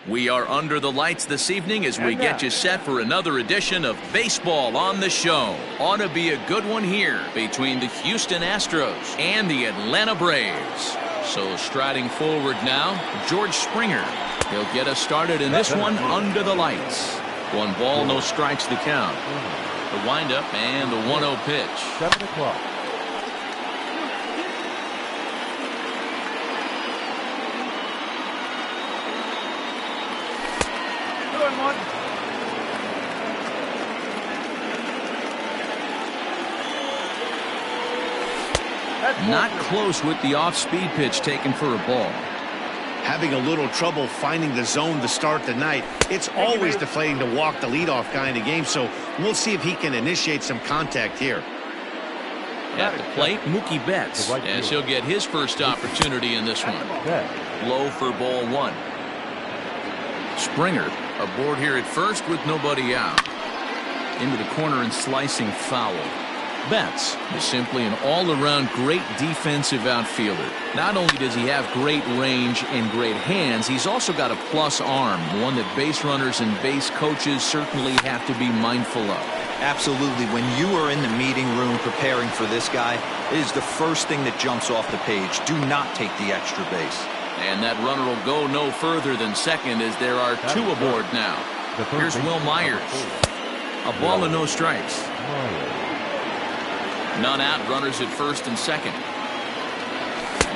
We are under the lights this evening as we get you set for another edition of Baseball on the Show. Ought to be a good one here between the Houston Astros and the Atlanta Braves. So striding forward now, George Springer. He'll get us started in this one under the lights. 1 ball, no strikes to count. The windup and the 1-0 pitch. 7 o'clock. Not close with the off-speed pitch taken for a ball. Having a little trouble finding the zone to start the night. It's always deflating to walk the leadoff guy in the game, so we'll see if he can initiate some contact here. At the plate, Mookie Betts, as he'll get his first opportunity in this one. Low for ball 1. Springer aboard here at first with nobody out. Into the corner and slicing foul. Betts is simply an all-around great defensive outfielder. Not only does he have great range and great hands, he's also got a plus arm, one that base runners and base coaches certainly have to be mindful of. Absolutely. When you are in the meeting room preparing for this guy, it is the first thing that jumps off the page. Do not take the extra base. And that runner will go no further than second as there are 2 aboard now. Here's Will Myers. A ball and no strikes. None out, runners at first and second.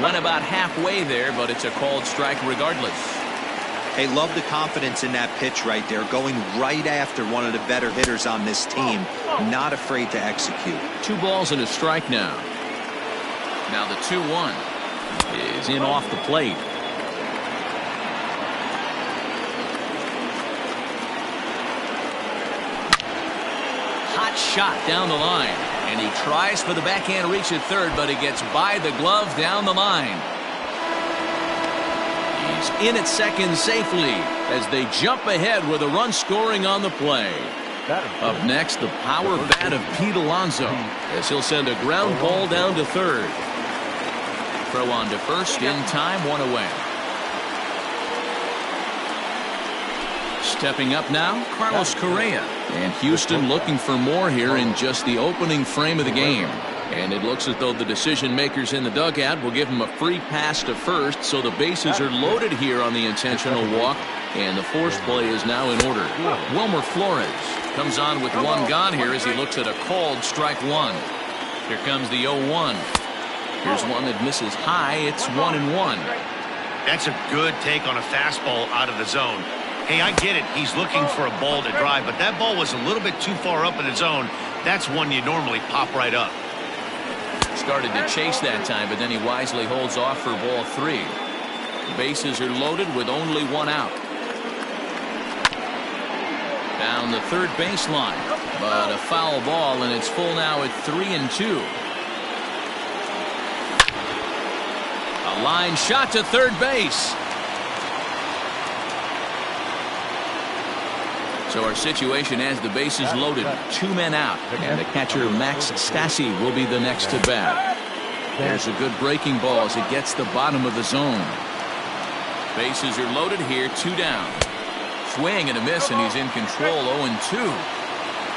Went about halfway there, but it's a called strike regardless. Hey, love the confidence in that pitch right there, going right after one of the better hitters on this team. Not afraid to execute. 2 balls and a strike now. Now the 2-1 is in off the plate. Hot shot down the line. And he tries for the backhand reach at third, but he gets by the glove down the line. He's in at second safely as they jump ahead with a run scoring on the play. Up next, the power bat of Pete Alonso as he'll send a ground ball down to third. Throw on to first in time, 1 away. Stepping up now, Carlos Correa. And Houston looking for more here in just the opening frame of the game. And it looks as though the decision makers in the dugout will give him a free pass to first, so the bases are loaded here on the intentional walk, and the force play is now in order. Wilmer Flores comes on with 1 gone here as he looks at a called strike 1. Here comes the 0-1. Here's one that misses high. It's 1-1. That's a good take on a fastball out of the zone. Hey, I get it. He's looking for a ball to drive, but that ball was a little bit too far up in the zone. That's one you normally pop right up. Started to chase that time, but then he wisely holds off for ball 3. Bases are loaded with only 1 out. Down the third baseline, but a foul ball, and it's full now at 3-2. A line shot to third base. So our situation as the bases loaded, 2 men out, and the catcher Max Stassi will be the next to bat. There's a good breaking ball as it gets the bottom of the zone. Bases are loaded here, 2 down. Swing and a miss, and he's in control, 0-2.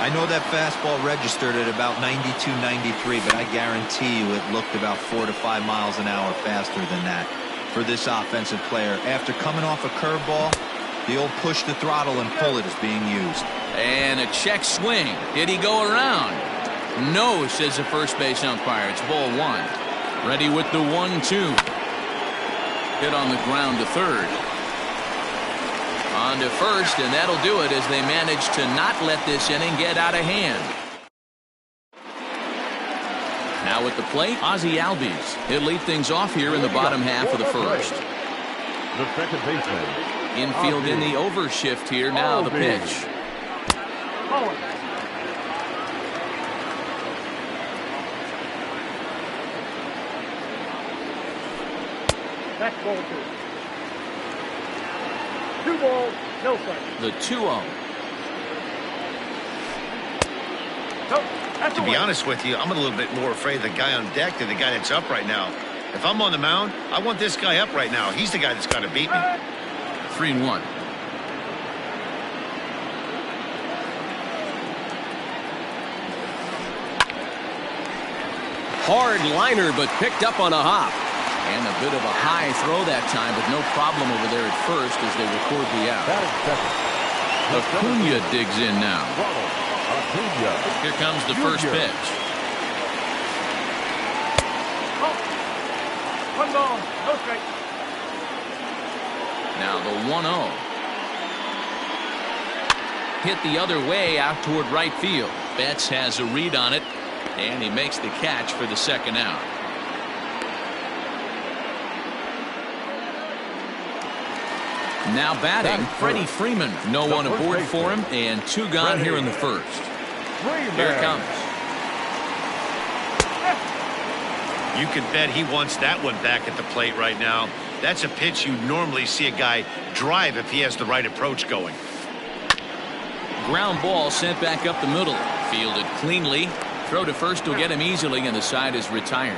I know that fastball registered at about 92, 93, but I guarantee you it looked about 4 to 5 miles an hour faster than that for this offensive player. After coming off a curveball, the old push the throttle and pull it is being used. And a check swing. Did he go around? No, says the first base umpire. It's ball 1. Ready with the 1-2. Hit on the ground to third. On to first, and that'll do it as they manage to not let this inning get out of hand. Now at the plate, Ozzie Albies. He'll lead things off here in the bottom half of the first. The second baseman. Infield in the overshift here. Now the pitch. That's ball 2. 2 balls, no strikes. The 2-0. To be honest with you, I'm a little bit more afraid of the guy on deck than the guy that's up right now. If I'm on the mound, I want this guy up right now. He's the guy that's got to beat me. 3-1. Hard liner, but picked up on a hop. And a bit of a high throw that time, but no problem over there at first as they record the out. Batting second. Acuna digs in now. Acuna. Here comes the first pitch. Oh. 1 ball, no strike. Now the 1-0. Hit the other way out toward right field. Betts has a read on it, and he makes the catch for the second out. Now batting, Freddie Freeman. No one aboard for him, and 2 gone here in the first. Here it comes. You can bet he wants that one back at the plate right now. That's a pitch you normally see a guy drive if he has the right approach going. Ground ball sent back up the middle. Fielded cleanly. Throw to first will get him easily, and the side is retired.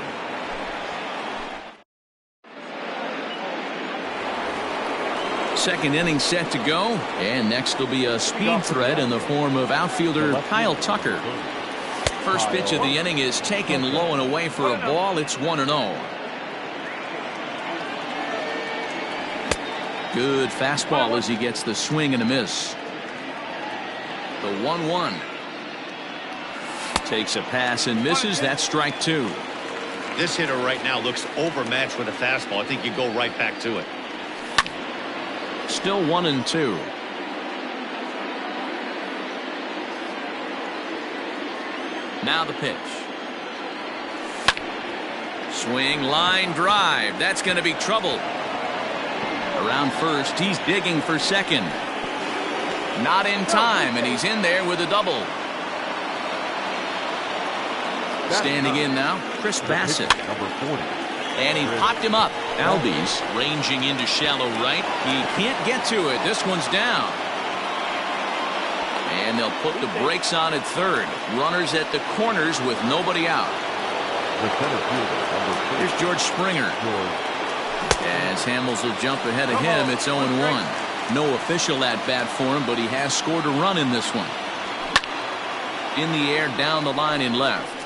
Second inning set to go, and next will be a speed threat in the form of outfielder Kyle Tucker. First pitch of the inning is taken low and away for a ball. It's 1-0. Good fastball as he gets the swing and a miss. The 1-1. Takes a pass and misses. That's strike 2. This hitter right now looks overmatched with a fastball. I think you go right back to it. Still 1-2. Now the pitch. Swing, line, drive. That's going to be trouble. Around first, he's digging for second. Not in time, and he's in there with a double. Standing in now, Chris Bassett. Number 40. And he popped him up. Albies ranging into shallow right. He can't get to it. This one's down. And they'll put the brakes on at third. Runners at the corners with nobody out. The center fielder, number 3. Here's George Springer. As Hamels will jump ahead of him, it's 0-1. No official at bat for him, but he has scored a run in this one. In the air, down the line in left.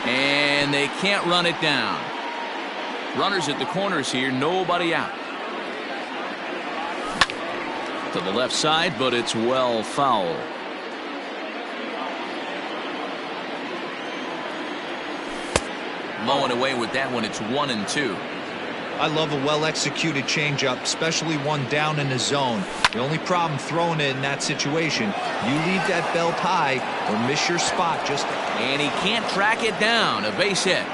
And they can't run it down. Runners at the corners here, nobody out. To the left side, but it's well foul. Low and away with that one. It's 1-2. I love a well-executed changeup, especially one down in the zone. The only problem throwing it in that situation, you leave that belt high or miss your spot. And he can't track it down. A base hit.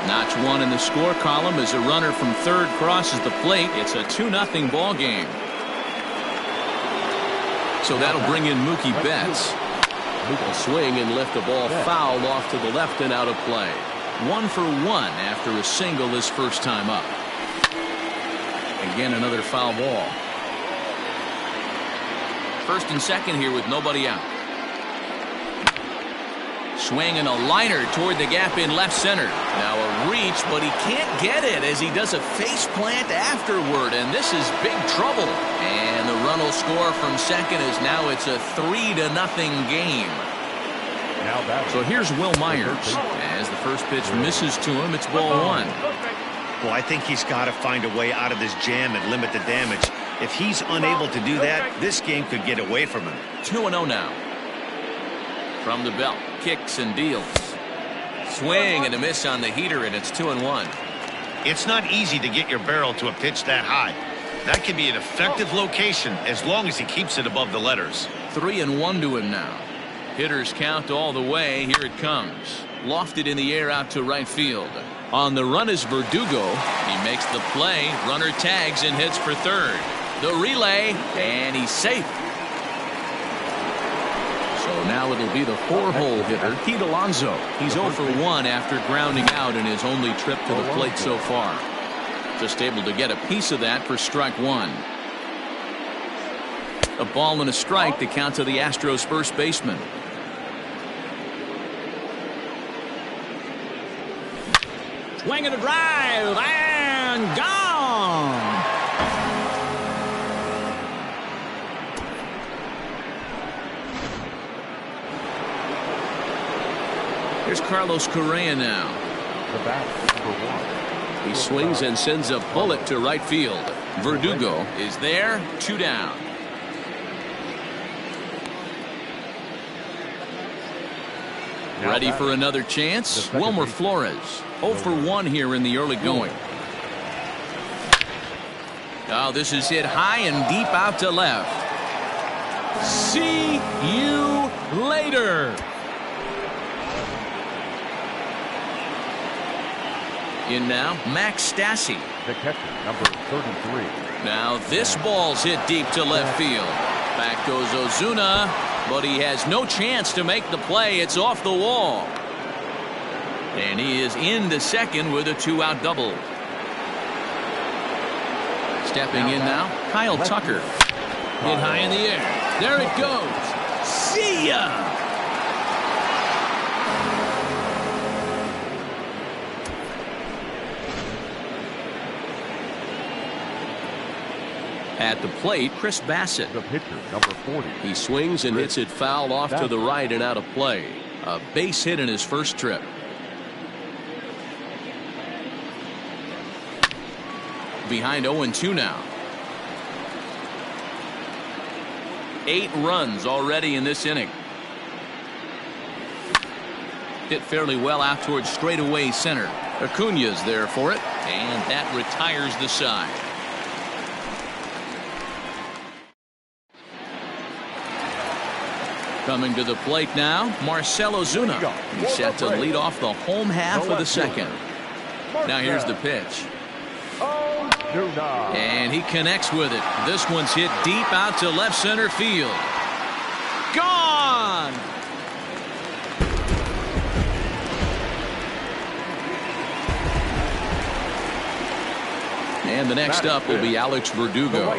Notch 1 in the score column as a runner from third crosses the plate. It's a 2-0 ball game. So that'll bring in Mookie Betts. He'll swing and lift the ball foul off to the left and out of play. 1 for 1 after a single his first time up. Again, another foul ball. First and second here with nobody out. Swing and a liner toward the gap in left center. Now a reach, but he can't get it as he does a face plant afterward, and this is big trouble. And the run will score from second as now it's a 3-0 game. So here's Will Myers. As the first pitch misses to him, it's ball 1. Well, I think he's got to find a way out of this jam and limit the damage. If he's unable to do that, this game could get away from him. 2-0 now. From the belt, kicks and deals. Swing and a miss on the heater, and it's 2-1. It's not easy to get your barrel to a pitch that high. That can be an effective location as long as he keeps it above the letters. 3-1 to him now. Hitters count all the way. Here it comes. Lofted in the air out to right field. On the run is Verdugo. He makes the play. Runner tags and hits for third. The relay, and he's safe. So now it'll be the 4-hole hitter, Pete Alonso. He's 0 for 1 after grounding out in his only trip to the plate so far. Just able to get a piece of that for strike 1. A ball and a strike to count to the Astros first baseman. Swing and a drive, and gone. Here's Carlos Correa now. The bat, number 1. He swings and sends a bullet to right field. Verdugo is there, 2 down. Ready for another chance? Wilmer Flores, 0 for 1 here in the early going. Oh, this is hit high and deep out to left. See you later. In now, Max Stassi. The catcher, number 33. Now this ball's hit deep to left field. Back goes Ozuna, but he has no chance to make the play. It's off the wall. And he is into second with a 2-out double. Stepping in now, Kyle Tucker. Hit high in the air. There it goes. See ya! At the plate, Chris Bassett. The pitcher, number 40. He swings and hits it foul off to the right and out of play. A base hit in his first trip. Behind 0-2 now. 8 runs already in this inning. Hit fairly well out towards straightaway center. Acuna's there for it, and that retires the side. Coming to the plate now, Marcell Ozuna. He's set to lead off the home half of the second. Now here's the pitch. And he connects with it. This one's hit deep out to left center field. Gone! And the next up will be Alex Verdugo.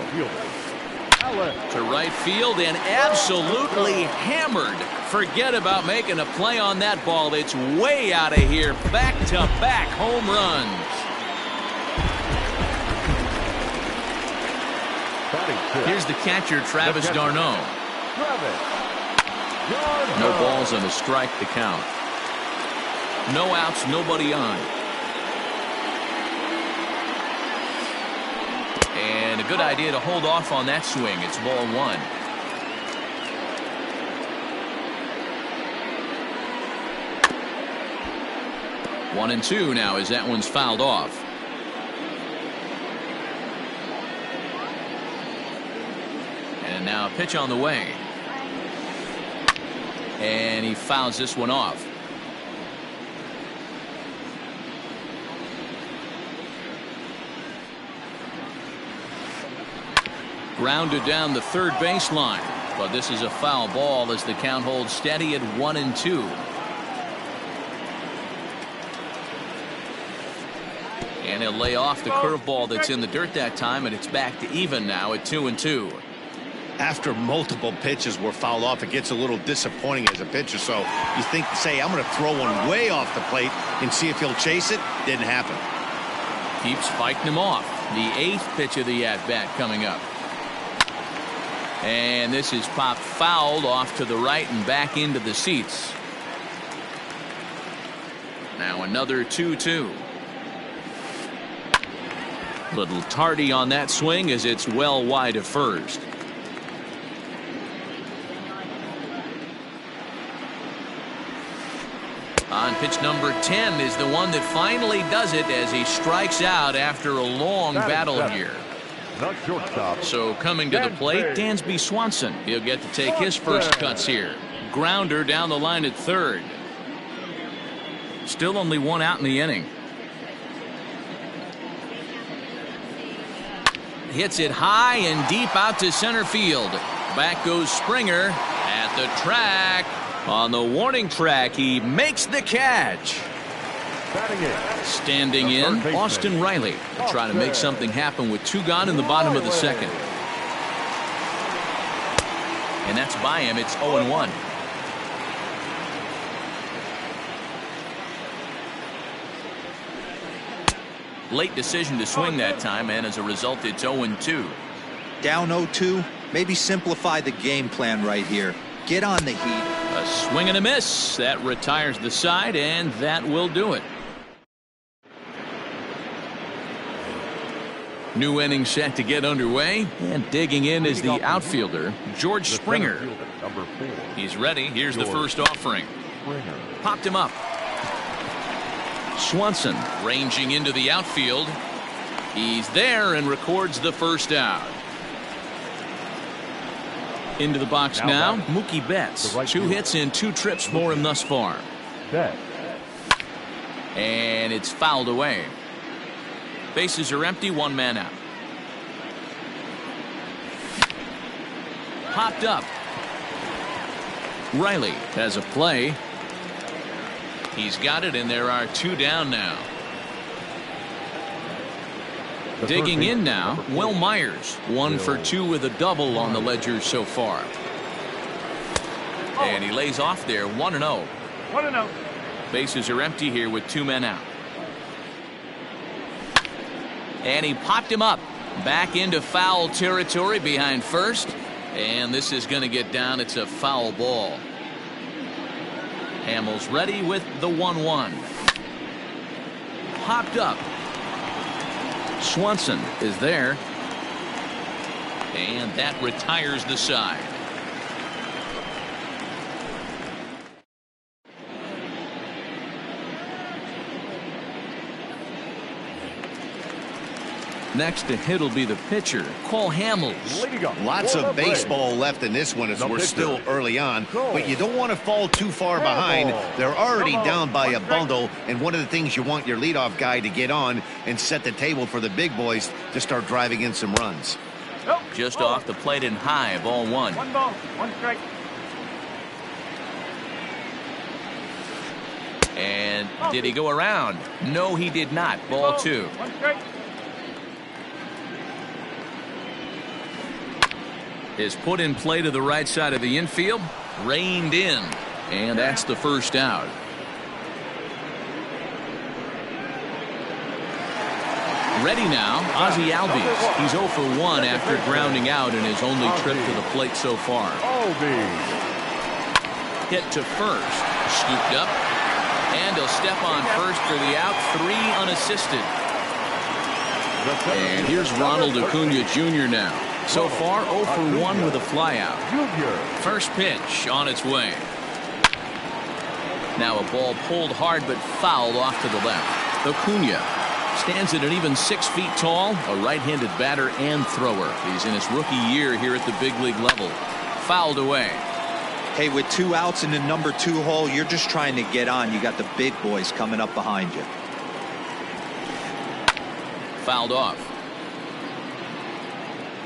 To right field and absolutely hammered. Forget about making a play on that ball. It's way out of here. Back-to-back home runs. Here's the catcher, Travis d'Arnaud. No balls and a strike to count. No outs, nobody on. And a good idea to hold off on that swing. It's ball 1. One and 2 now as that one's fouled off. And now a pitch on the way. And he fouls this one off. Grounded down the third baseline, but this is a foul ball as the count holds steady at 1-2. And he'll lay off the curveball that's in the dirt that time, and it's back to even now at 2-2. After multiple pitches were fouled off, it gets a little disappointing as a pitcher. So you think, say, I'm going to throw one way off the plate and see if he'll chase it. Didn't happen. Keeps fighting him off. The 8th pitch of the at-bat coming up. And this is popped fouled off to the right and back into the seats. Now another 2-2. Little tardy on that swing as it's well wide of first. On pitch number 10 is the one that finally does it as he strikes out after a long battle here. So coming to the plate, Dansby Swanson. He'll get to take his first cuts here. Grounder down the line at third. Still only 1 out in the inning. Hits it high and deep out to center field. Back goes Springer at the track. On the warning track, he makes the catch. Standing in, Austin Riley. They're trying to make something happen with 2 gone in the bottom of the second. And that's by him. It's 0-1. Late decision to swing that time, and as a result, it's 0-2. Down 0-2. Maybe simplify the game plan right here. Get on the heat. A swing and a miss. That retires the side, and that will do it. New inning set to get underway, and digging in is the outfielder, George Springer. Number 4. He's ready. Here's the first offering. Springer. Popped him up. Swanson ranging into the outfield. He's there and records the first out. Into the box now, Mookie Betts. 2 hits and 2 trips for him thus far. Betts. And it's fouled away. Bases are empty, 1 man out. Popped up. Riley has a play. He's got it, and there are 2 down now. Digging in now, Will Myers. 1 for 2 with a double on the ledger so far. And he lays off there, 1-0. 1-0. Bases are empty here with 2 men out. And he popped him up. Back into foul territory behind first. And this is going to get down. It's a foul ball. Hamels ready with the 1-1. Popped up. Swanson is there. And that retires the side. Next to hit will be the pitcher, Cole Hamels. Lots of baseball left in this one as we're still early on, but you don't want to fall too far behind. They're already down by a bundle, and one of the things you want your leadoff guy to get on and set the table for the big boys to start driving in some runs. Just off the plate and high, ball 1. 1 ball, 1 strike. And did he go around? No, he did not. Ball 2. 1 strike. Is put in play to the right side of the infield, reined in, and that's the first out. Ready now, Ozzie Albies. He's 0 for 1 after grounding out in his only trip to the plate so far. Hit to first, scooped up, and he'll step on first for the out, 3 unassisted. And here's Ronald Acuna Jr. now. So far, 0 for 1 with a flyout. First pitch on its way. Now a ball pulled hard but fouled off to the left. Acuna stands at an even 6 feet tall, a right-handed batter and thrower. He's in his rookie year here at the big league level. Fouled away. Hey, with 2 outs in the number 2 hole, you're just trying to get on. You got the big boys coming up behind you. Fouled off.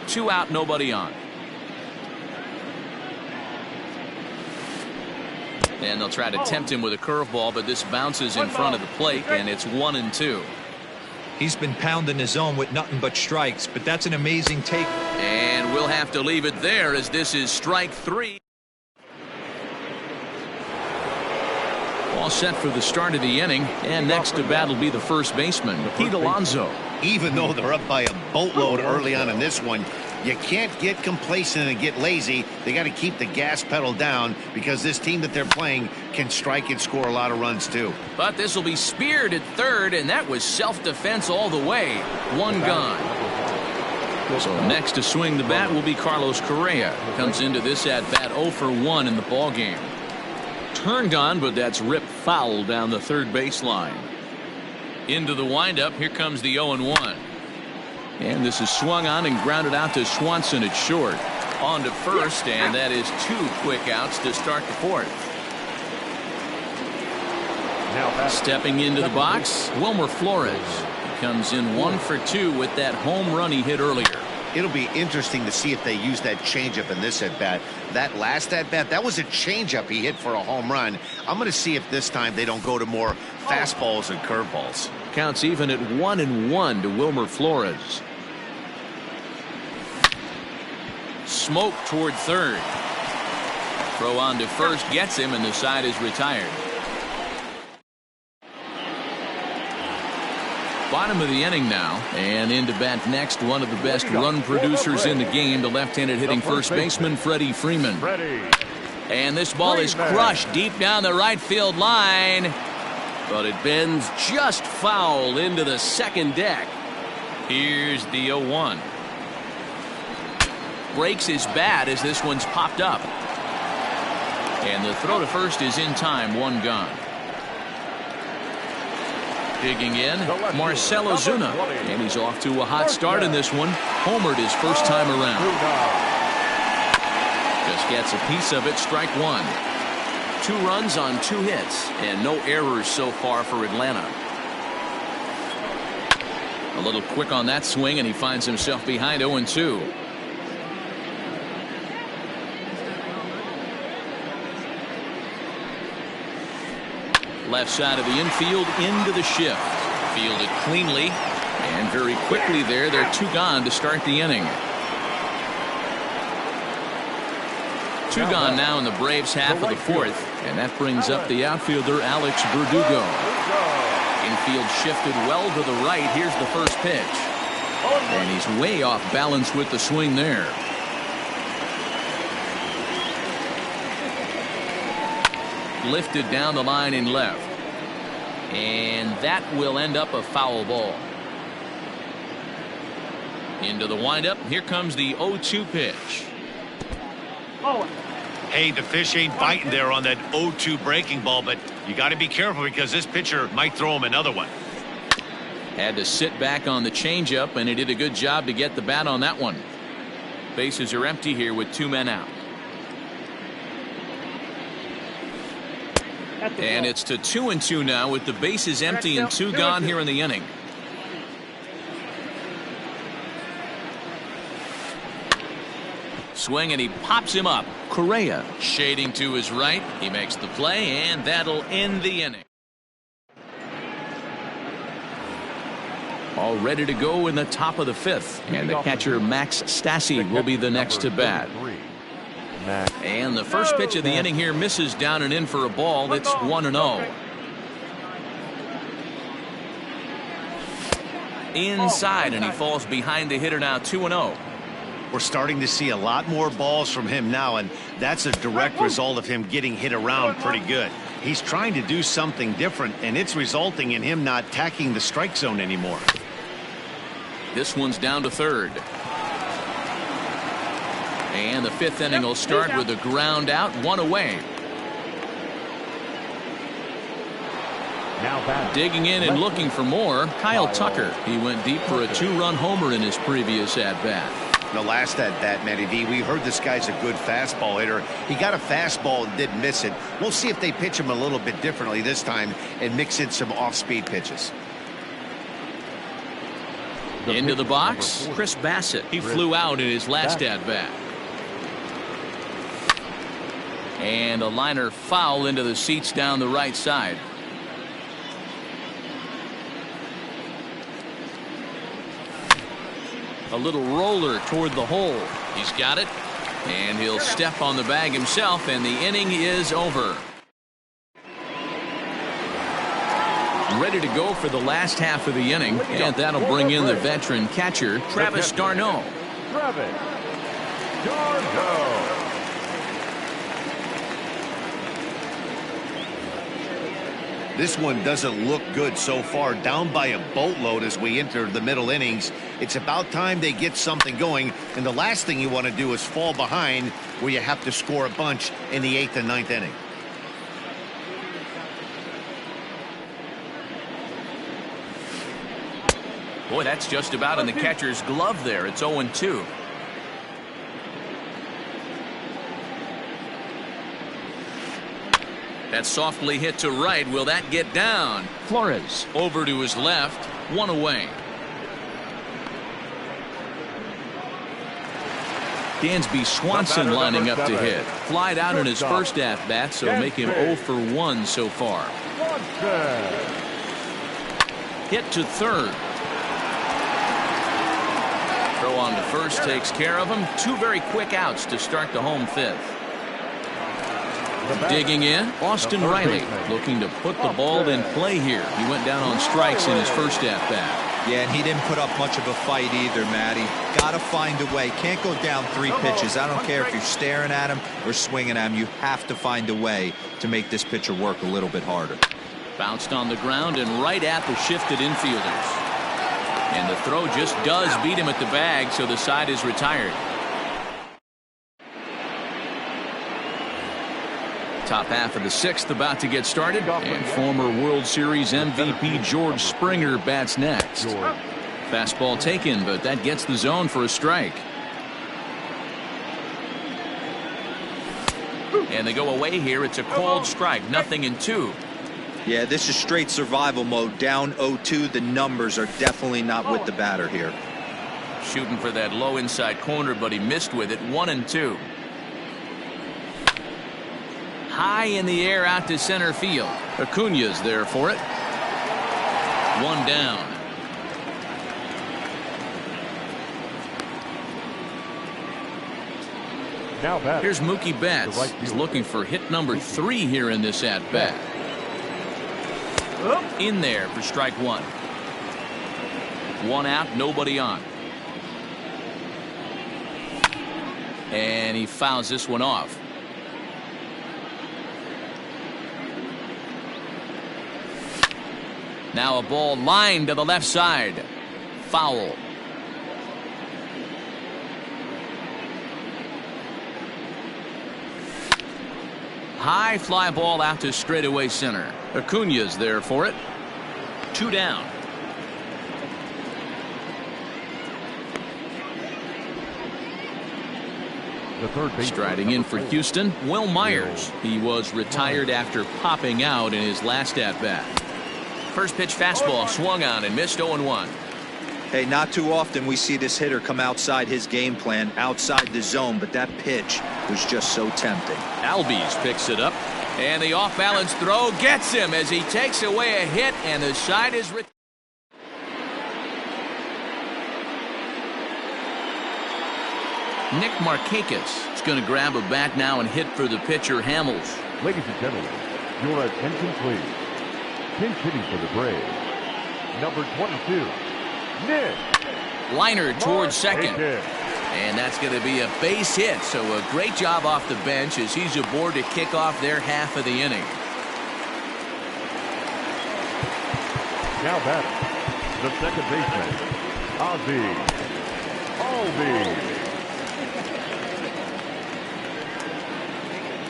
2 out, nobody on. And they'll try to tempt him with a curveball, but this bounces in front of the plate, and it's 1-2. He's been pounding the zone with nothing but strikes, but that's an amazing take. And we'll have to leave it there as this is strike 3. All set for the start of the inning, and next to bat will be the first baseman, Pete Alonso. Even though they're up by a boatload early on in this one, you can't get complacent and get lazy. They got to keep the gas pedal down because this team that they're playing can strike and score a lot of runs too. But this will be speared at third, and that was self-defense all the way. 1 gone. So next to swing the bat will be Carlos Correa. Comes into this at bat 0 for 1 in the ball game. Turned on, but that's ripped foul down the third baseline. Into the windup, here comes the 0-1. And this is swung on and grounded out to Swanson at short. On to first, and that is 2 quick outs to start the 4th. Stepping into the box, Wilmer Flores. He comes in 1 for 2 with that home run he hit earlier. It'll be interesting to see if they use that changeup in this at-bat. That last at-bat, that was a changeup he hit for a home run. I'm going to see if this time they don't go to more fastballs and curveballs. Counts even at 1-1 to Wilmer Flores. Smoke toward third. Throw on to first gets him, and the side is retired. Bottom of the inning now, and into bat next, one of the best run producers in the game, the left-handed hitting first baseman Freddie Freeman. And this ball is crushed deep down the right field line. But it bends just foul into the second deck. Here's the 0-1. Breaks his bat as this one's popped up. And the throw to first is in time, one gone. Digging in, Marcell Ozuna. And he's off to a hot start in this one. Homered his first time around. Just gets a piece of it, strike one. 2 runs on 2 hits, and no errors so far for Atlanta. A little quick on that swing, and he finds himself behind 0-2. Left side of the infield into the shift. Fielded cleanly, and very quickly there, they're 2 gone to start the inning. 2 gone now in the Braves half of the 4th, and that brings up the outfielder Alex Verdugo. Infield shifted well to the right. Here's the first pitch, and he's way off balance with the swing there. Lifted down the line in left, and that will end up a foul ball. Into the windup. Here comes the 0-2 pitch. Hey, the fish ain't biting there on that 0-2 breaking ball, but you got to be careful because this pitcher might throw him another one. Had to sit back on the changeup, and he did a good job to get the bat on that one. Bases are empty here with 2 men out. And it's to 2-2 now with the bases empty and 2 gone here in the inning. Swing, and he pops him up. Correa shading to his right. He makes the play, and that'll end the inning. All ready to go in the top of the 5th. And the catcher, Max Stassi, will be the next to bat. And the first pitch of the inning here misses down and in for a ball. That's 1-0. Inside, and he falls behind the hitter now, 2-0. We're starting to see a lot more balls from him now, and that's a direct result of him getting hit around pretty good. He's trying to do something different, and it's resulting in him not tacking the strike zone anymore. This one's down to third. And the 5th inning will start with a ground out, 1 away. Digging in and looking for more, Kyle Tucker. He went deep for a 2-run homer in his previous at-bat. The last at-bat, Matty V, we heard this guy's a good fastball hitter. He got a fastball and didn't miss it. We'll see if they pitch him a little bit differently this time and mix in some off-speed pitches. Into the box, Chris Bassett. He flew out in his last at-bat. And a liner foul into the seats down the right side. A little roller toward the hole. He's got it, and he'll step on the bag himself, and the inning is over. Ready to go for the last half of the inning, and that'll bring in the veteran catcher, Travis d'Arnaud. This one doesn't look good so far, down by a boatload as we enter the middle innings. It's about time they get something going, and the last thing you want to do is fall behind where you have to score a bunch in the 8th and 9th inning. Boy, that's just about in the catcher's glove there. It's 0-2. That's softly hit to right. Will that get down? Flores over to his left. 1 away. Dansby Swanson lining up to hit. Flied out in his first at-bat, so make him 0 for 1 so far. Hit to third. Throw on to first takes care of him. 2 very quick outs to start the home 5th. Digging in, Austin Riley looking to put the ball in play here. He went down on strikes in his first at-bat. Yeah, and he didn't put up much of a fight either, Matty. Got to find a way. Can't go down 3 pitches. I don't care if you're staring at him or swinging at him. You have to find a way to make this pitcher work a little bit harder. Bounced on the ground and right at the shifted infielders. And the throw just does beat him at the bag, so the side is retired. Top half of the 6th about to get started, and former World Series MVP George Springer bats next. Fastball taken, but that gets the zone for a strike. And they go away here. It's a called strike, 0-2. Yeah, this is straight survival mode. Down 0-2. The numbers are definitely not with the batter here. Shooting for that low inside corner, but he missed with it. 1-2. High in the air out to center field. Acuña's there for it. 1 down. Now back. Here's Mookie Betts. He's looking for hit number 3 here in this at bat. In there for strike 1. 1 out, nobody on. And he fouls this one off. Now a ball lined to the left side. Foul. High fly ball out to straightaway center. Acuña's there for it. 2 down. The third base. Striding in for Houston, Will Myers. He was retired after popping out in his last at bat. First pitch fastball swung on and missed. 0-1. Hey, not too often we see this hitter come outside his game plan, outside the zone, but that pitch was just so tempting. Albies picks it up, and the off-balance throw gets him as he takes away a hit, and the side is retired. Nick Markakis is going to grab a bat now and hit for the pitcher, Hamels. Ladies and gentlemen, your attention please. Pinch hitting for the Braves. Number 22, Nick. Liner towards second. Markakis. And that's going to be a base hit. So a great job off the bench as he's aboard to kick off their half of the inning. Now batting, the second baseman, Albies.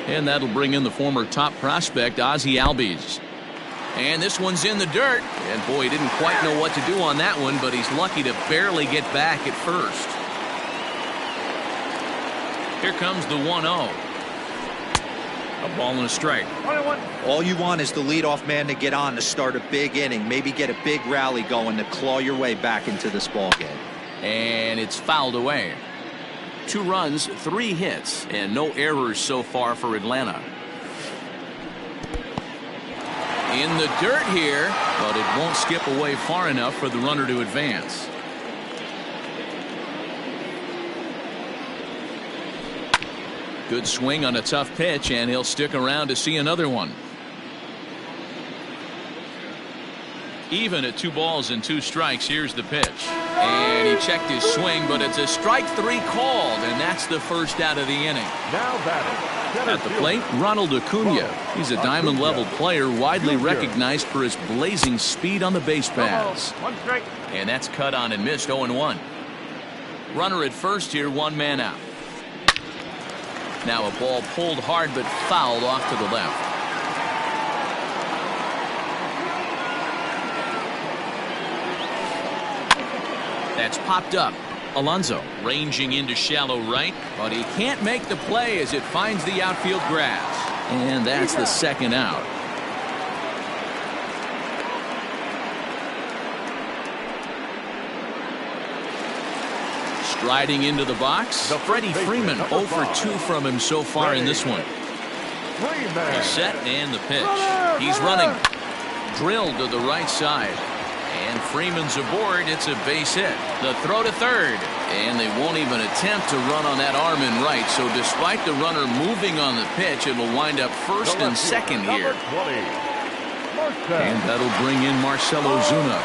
And that'll bring in the former top prospect, Ozzie Albies. And this one's in the dirt. And boy, he didn't quite know what to do on that one, but he's lucky to barely get back at first. Here comes the 1-0. A ball and a strike. 1-1. All you want is the leadoff man to get on to start a big inning, maybe get a big rally going to claw your way back into this ball game. And it's fouled away. 2 runs, 3 hits, and no errors so far for Atlanta. In the dirt here, but it won't skip away far enough for the runner to advance. Good swing on a tough pitch, and he'll stick around to see another one. Even at 2 balls and 2 strikes. Here's the pitch, and he checked his swing, but it's a strike 3 called, and that's the first out of the inning. Now batting. At the plate, Ronald Acuña. He's a diamond-level player, widely recognized for his blazing speed on the base paths. 1 strike. And that's cut on and missed. 0-1. Runner at first here, 1 man out. Now a ball pulled hard but fouled off to the left. That's popped up. Alonso ranging into shallow right, but he can't make the play as it finds the outfield grass. And that's the second out. Striding into the box, Freddie Freeman 0 for 2 from him so far in this one. He's set and the pitch. He's running. Drilled to the right side. And Freeman's aboard. It's a base hit. The throw to third. And they won't even attempt to run on that arm in right. So despite the runner moving on the pitch, it will wind up first and second here. And that'll bring in Marcell Ozuna.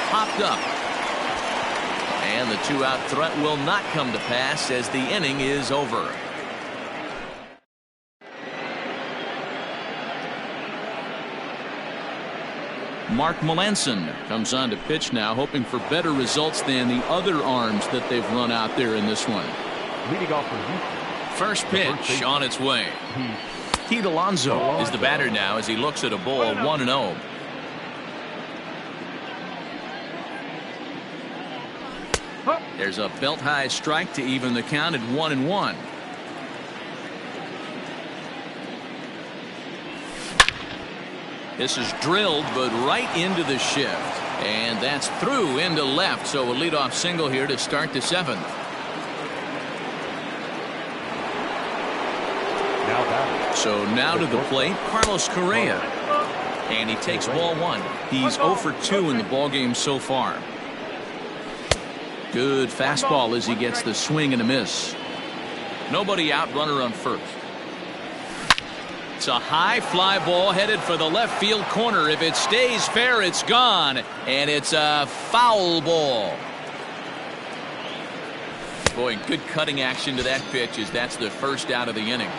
popped up. And the 2-out threat will not come to pass as the inning is over. Mark Melanson comes on to pitch now, hoping for better results than the other arms that they've run out there in this one. Leading off for Houston. First pitch on its way. Pete Alonso is the batter now as he looks at a ball 1-0. There's a belt high strike to even the count at 1-1. This is drilled, but right into the shift. And that's through into left, so a leadoff single here to start the 7th. So now to the plate, Carlos Correa. And he takes ball 1. He's 0 for 2 in the ballgame so far. Good fastball as he gets the swing and a miss. Nobody out, runner on first. It's a high fly ball headed for the left field corner. If it stays fair, it's gone. And it's a foul ball. Boy, good cutting action to that pitch as that's the first out of the inning.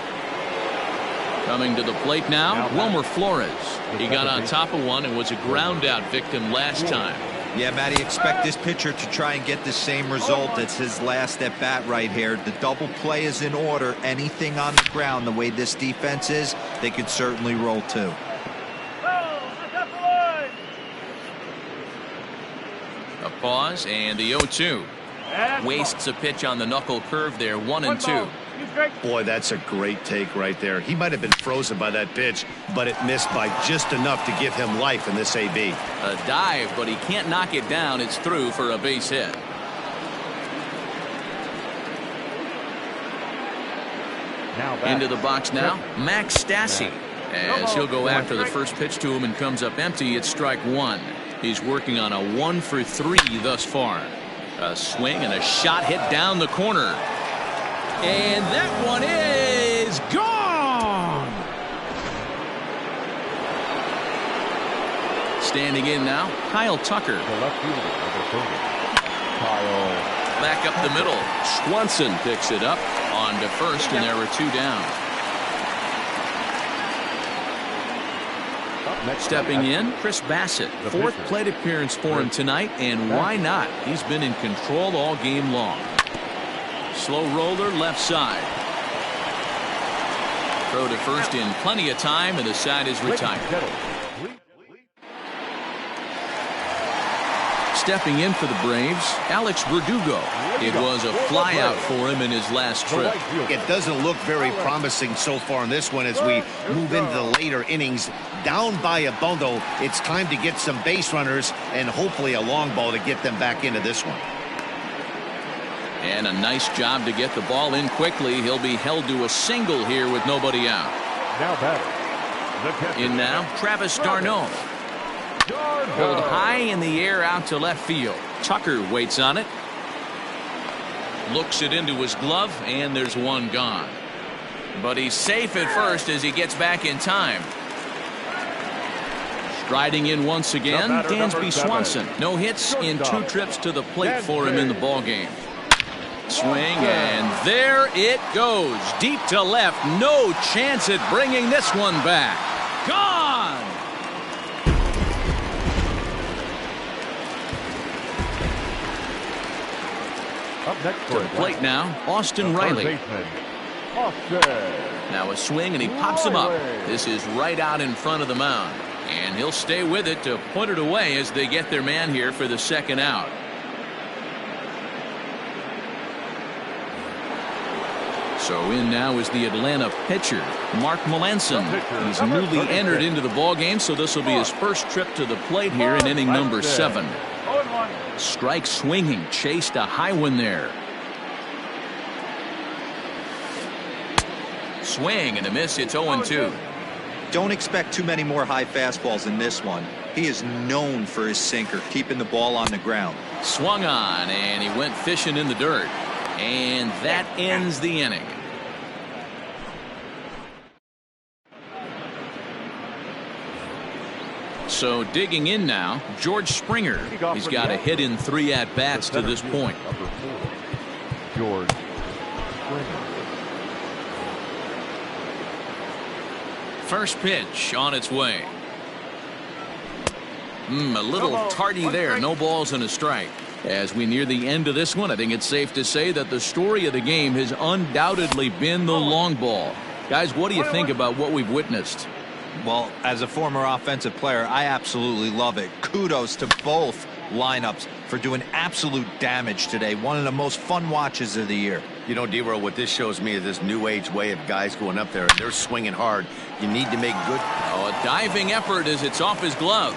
Coming to the plate now, Wilmer Flores. He got on top of one and was a ground out victim last time. Yeah, Matty, expect this pitcher to try and get the same result as his last at bat right here. The double play is in order. Anything on the ground, the way this defense is, they could certainly roll too. A pause and the 0-2. Wastes a pitch on the knuckle curve there, 1-2. Boy, that's a great take right there. He might have been frozen by that pitch, but it missed by just enough to give him life in this AB. A dive, but he can't knock it down. It's through for a base hit. Into the box now, Max Stassi, as he'll go after the first pitch to him and comes up empty. It's strike 1. He's working on a 1 for 3 thus far. A swing and a shot hit down the corner. And that one is gone. Standing in now, Kyle Tucker. Back up the middle. Swanson picks it up on to first, and there are 2 down. Stepping in, Chris Bassett. 4th plate appearance for him tonight, and why not? He's been in control all game long. Slow roller left side. Throw to first in plenty of time, and the side is retired. Stepping in for the Braves, Alex Verdugo. It was a flyout for him in his last trip. It doesn't look very promising so far in this one as we move into the later innings. Down by a bundle, it's time to get some base runners and hopefully a long ball to get them back into this one. And a nice job to get the ball in quickly. He'll be held to a single here with nobody out. In now, Travis d'Arnaud. Pulled high in the air out to left field. Tucker waits on it. Looks it into his glove, and there's one gone. But he's safe at first as he gets back in time. Striding in once again, Dansby Swanson. No hits in 2 trips to the plate for him in the ballgame. Swing, and there it goes. Deep to left. No chance at bringing this one back. Gone! To the plate now, Austin Riley. Now a swing, and he pops him up. This is right out in front of the mound. And he'll stay with it to put it away as they get their man here for the 2nd out. So in now is the Atlanta pitcher, Mark Melanson. He's newly entered into the ballgame, so this will be his first trip to the plate here in inning number 7. Strike swinging, chased a high one there. Swing and a miss. It's 0-2. Don't expect too many more high fastballs in this one. He is known for his sinker, keeping the ball on the ground. Swung on, and he went fishing in the dirt. And that ends the inning. So digging in now, George Springer. He's got a hit in 3 at-bats to this point. Number 4, George Springer. First pitch on its way. A little tardy there. No balls and a strike. As we near the end of this one, I think it's safe to say that the story of the game has undoubtedly been the long ball. Guys, what do you think about what we've witnessed? Well, as a former offensive player, I absolutely love it. Kudos to both lineups for doing absolute damage today. One of the most fun watches of the year. You know, D-Row, what this shows me is this new age way of guys going up there. They're swinging hard. You need to make good. Oh, a diving effort as it's off his glove.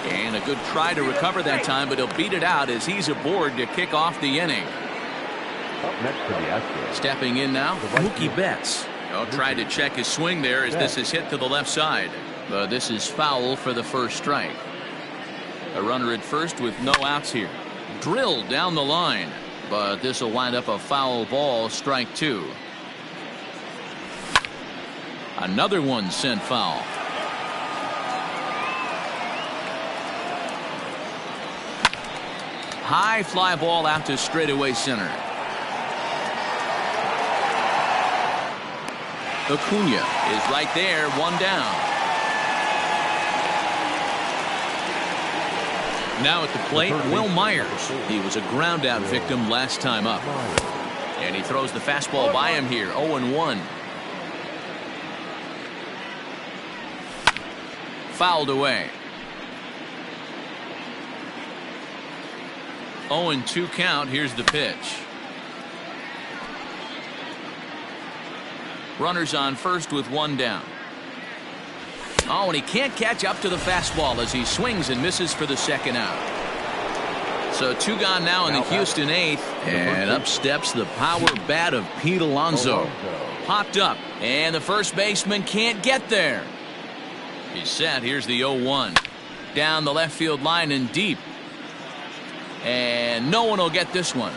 And a good try to recover that time, but he'll beat it out as he's aboard to kick off the inning. Up next to the Astros. Stepping in now, Mookie Betts. Oh, tried to check his swing there as this is hit to the left side. But this is foul for the first strike. A runner at first with no outs here. Drilled down the line. But this will wind up a foul ball, strike 2. Another one sent foul. High fly ball out to straightaway center. Acuna is right there, 1 down. Now at the plate, Will Myers. He was a ground out victim last time up. And he throws the fastball by him here, 0-1. Fouled away. 0-2 count. Here's the pitch. Runners on first with 1 down. Oh, and he can't catch up to the fastball as he swings and misses for the second out. So 2 gone now in the Houston 8th. And up steps the power bat of Pete Alonso. Popped up, and the first baseman can't get there. He's set. Here's the 0-1. Down the left field line and deep. And no one will get this one.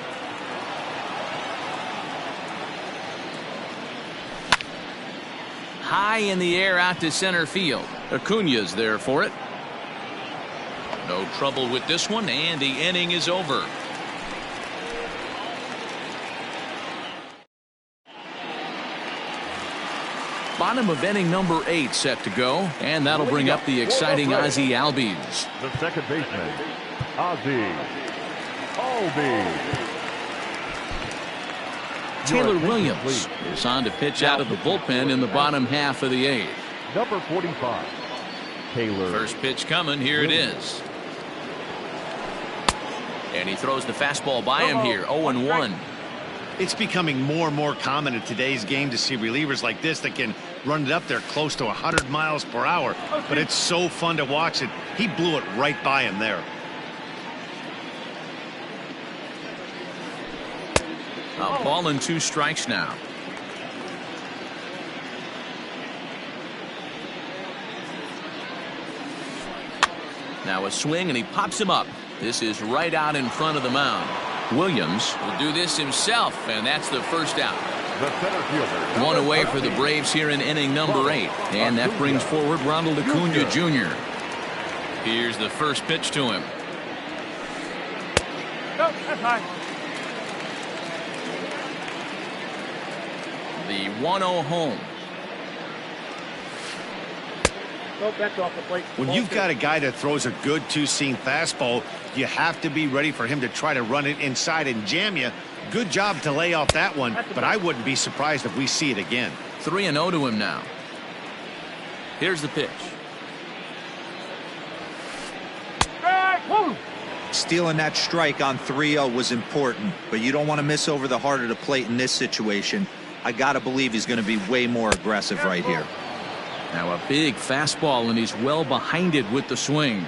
High in the air out to center field. Acuna's there for it. No trouble with this one, and the inning is over. Bottom of inning number 8 set to go, and that'll bring up the exciting Ozzie Albies. The second baseman, Ozzie Albies. Taylor Williams is on to pitch out of the bullpen in the bottom half of the 8th. Number 45, Taylor. First pitch coming. Here it is. And he throws the fastball by him here, 0-1. It's becoming more and more common in today's game to see relievers like this that can run it up there close to 100 miles per hour. But it's so fun to watch it. He blew it right by him there. A ball and 2 strikes now. Now a swing, and he pops him up. This is right out in front of the mound. Williams will do this himself, and that's the first out. The center fielder. 1 away for the Braves here in inning number 8. And that brings forward Ronald Acuna Jr. Here's the first pitch to him. No, that's high. The 1-0 home. Nope, that's off the plate. When you've got a guy that throws a good 2-seam fastball, you have to be ready for him to try to run it inside and jam you. Good job to lay off that one, but I wouldn't be surprised if we see it again. 3-0 to him now. Here's the pitch. Stealing that strike on 3-0 was important, but you don't want to miss over the heart of the plate in this situation. I got to believe he's going to be way more aggressive right here. Now a big fastball, and he's well behind it with the swing.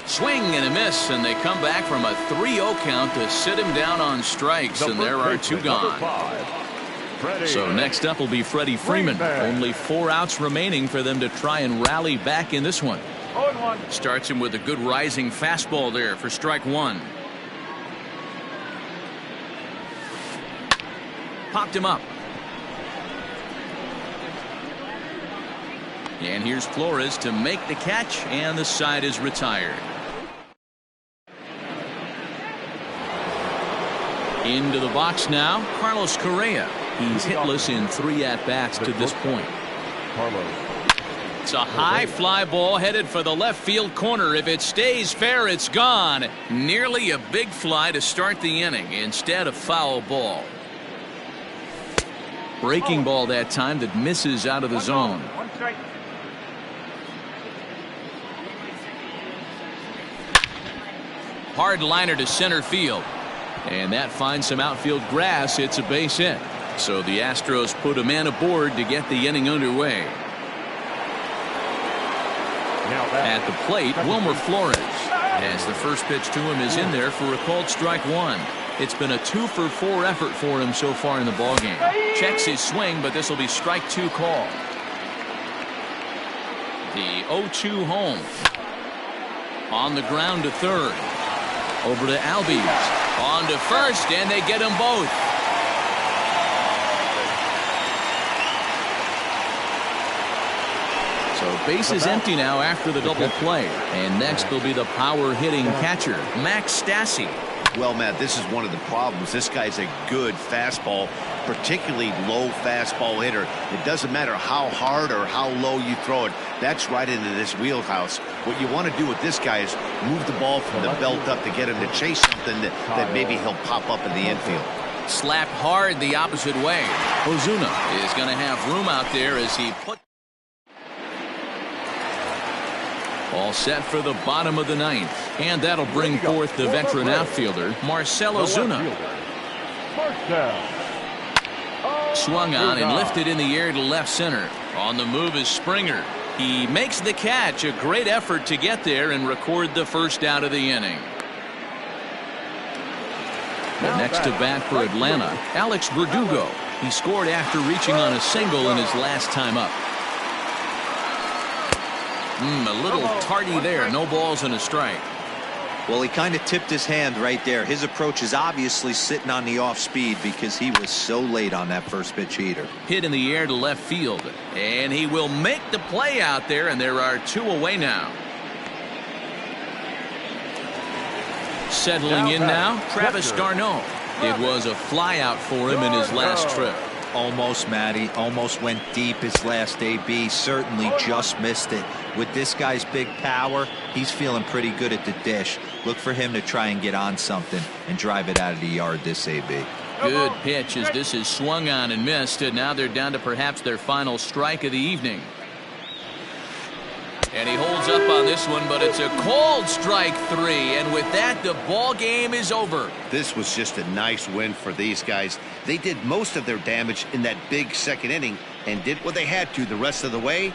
Swing and a miss, and they come back from a 3-0 count to sit him down on strikes, and there are 2 gone. So next up will be Freddie Freeman. Only 4 outs remaining for them to try and rally back in this one. 0-1. Starts him with a good rising fastball there for strike 1. Popped him up. And here's Flores to make the catch, and the side is retired. Into the box now, Carlos Correa. He's hitless in 3 at-bats to this point. It's a high fly ball headed for the left field corner. If it stays fair, it's gone. Nearly a big fly to start the inning instead of foul ball. Breaking ball that time that misses out of the zone. Hard liner to center field. And that finds some outfield grass. It's a base hit. So the Astros put a man aboard to get the inning underway. At the plate, Wilmer Flores. As the first pitch to him is in there for a called strike 1. It's been a 2-for-4 effort for him so far in the ballgame. Checks his swing, but this will be strike 2 call. The 0-2 home. On the ground to third. Over to Albies. On to first, and they get them both. So base is empty now after the double play. And next will be the power-hitting catcher, Max Stassi. Well, Matt, this is one of the problems. This guy's a good fastball, particularly low fastball hitter. It doesn't matter how hard or how low you throw it. That's right into this wheelhouse. What you want to do with this guy is move the ball from the belt up to get him to chase something that maybe he'll pop up in the infield. Slapped hard the opposite way. Ozuna is going to have room out there as he put. All set for the bottom of the 9th. And that'll bring forth the veteran outfielder, Marcell Ozuna. Swung on and lifted in the air to left center. On the move is Springer. He makes the catch. A great effort to get there and record the first out of the inning. The next to bat for Atlanta, Alex Verdugo. He scored after reaching on a single in his last time up. A little tardy there. No balls and a strike. Well, he kind of tipped his hand right there. His approach is obviously sitting on the off speed because he was so late on that first pitch heater. Hit in the air to left field. And he will make the play out there, and there are 2 away now. Settling in now, Travis d'Arnaud. It was a fly out for him in his last trip. Almost, Matty. Almost went deep his last AB. Certainly just missed it. With this guy's big power, he's feeling pretty good at the dish. Look for him to try and get on something and drive it out of the yard this AB. Good pitch as this is swung on and missed. And now they're down to perhaps their final strike of the evening. And he holds up on this one, but it's a called strike 3. And with that, the ball game is over. This was just a nice win for these guys. They did most of their damage in that big second inning and did what they had to the rest of the way.